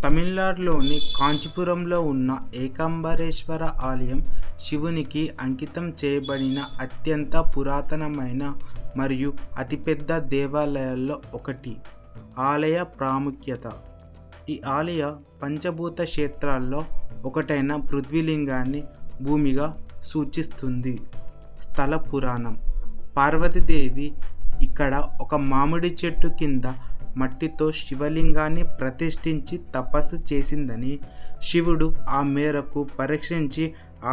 తమిళనాడులోని కాంచీపురంలో ఉన్న ఏకాంబరేశ్వర ఆలయం శివునికి అంకితం చేయబడిన అత్యంత పురాతనమైన మరియు అతిపెద్ద దేవాలయాల్లో ఒకటి. ఆలయ ప్రాముఖ్యత: ఈ ఆలయ పంచభూత క్షేత్రాల్లో ఒకటైన పృథ్వీలింగాన్ని భూమిగా సూచిస్తుంది. స్థల పురాణం: పార్వతీదేవి ఇక్కడ ఒక మామిడి చెట్టు కింద మట్టితో శివలింగాన్ని ప్రతిష్ఠించి తపస్సు చేసిందని, శివుడు ఆ మేరకు పరీక్షించి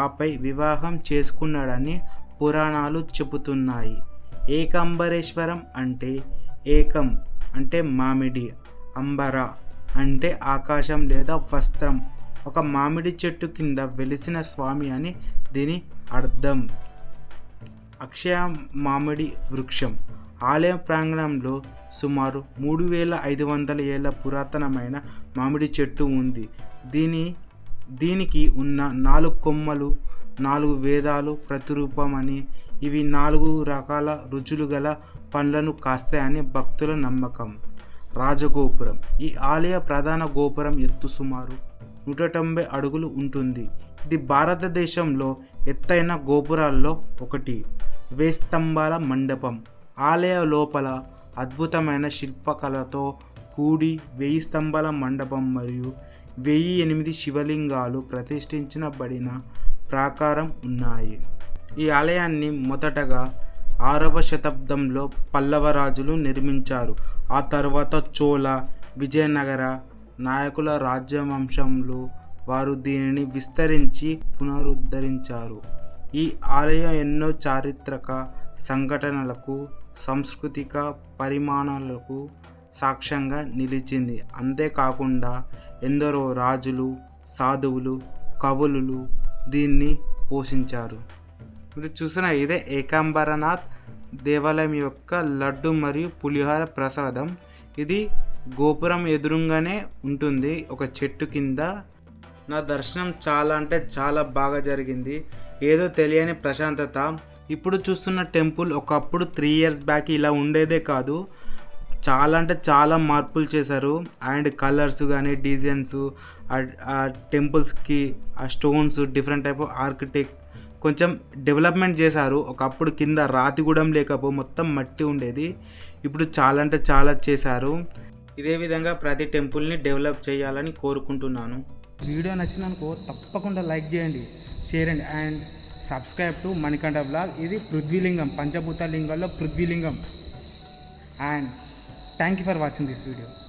ఆపై వివాహం చేసుకున్నాడని పురాణాలు చెబుతున్నాయి. ఏకాంబరేశ్వరం అంటే ఏకం అంటే మామిడి, అంబర అంటే ఆకాశం లేదా వస్త్రం, ఒక మామిడి చెట్టు కింద వెలిసిన స్వామి అని దీని అర్థం. అక్షయ మామిడి వృక్షం: ఆలయ ప్రాంగణంలో సుమారు 3500 ఏళ్ల పురాతనమైన మామిడి చెట్టు ఉంది. దీనికి ఉన్న 4 కొమ్మలు 4 వేదాలు ప్రతిరూపమని, ఇవి 4 రకాల రుచులు గల పండ్లను కాస్తాయని భక్తుల నమ్మకం. రాజగోపురం: ఈ ఆలయ ప్రధాన గోపురం ఎత్తు సుమారు 190 అడుగులు ఉంటుంది. ఇది భారతదేశంలో ఎత్తైన గోపురాల్లో ఒకటి. వేయిస్తంభాల మండపం: ఆలయ లోపల అద్భుతమైన శిల్పకళతో కూడి 1000 స్తంభాల మండపం మరియు 1008 శివలింగాలు ప్రతిష్ఠించబడిన ప్రాకారం ఉన్నాయి. ఈ ఆలయాన్ని మొదటగా 6వ శతాబ్దంలో పల్లవ రాజులు నిర్మించారు. ఆ తర్వాత చోళ, విజయనగర నాయకుల రాజవంశంలో వారు దీనిని విస్తరించి పునరుద్ధరించారు. ఈ ఆలయం ఎన్నో చారిత్రక సంఘటనలకు, సాంస్కృతిక పరిమాణాలకు సాక్ష్యంగా నిలిచింది. అంతేకాకుండా ఎందరో రాజులు, సాధువులు, కవులు దీన్ని పోషించారు. మీరు చూసిన ఇదే ఏకాంబరనాథ్ దేవాలయం యొక్క లడ్డు మరియు పులిహోర ప్రసాదం. ఇది గోపురం ఎదురుగానే ఉంటుంది, ఒక చెట్టు కింద. నా దర్శనం చాలా అంటే చాలా బాగా జరిగింది. ఏదో తెలియని ప్రశాంతత. ఇప్పుడు చూస్తున్న టెంపుల్ ఒకప్పుడు 3 years బ్యాక్ ఇలా ఉండేదే కాదు, చాలా అంటే చాలా మార్పులు చేశారు. అండ్ కలర్స్ కానీ, డిజైన్స్, ఆ టెంపుల్స్కి ఆ stones, different type of architect కొంచెం డెవలప్మెంట్ చేశారు. ఒకప్పుడు కింద రాతి కూడా మొత్తం మట్టి ఉండేది, ఇప్పుడు చాలా అంటే చాలా చేశారు. ఇదే విధంగా ప్రతి టెంపుల్ని డెవలప్ చేయాలని కోరుకుంటున్నాను. వీడియో నచ్చినందుకు తప్పకుండా లైక్ చేయండి, షేర్ అండి and subscribe to Manikanta blog. ఇది పృథ్వీలింగం, పంచభూత లింగాల్లో Prithvilingam. And thank you for watching this video.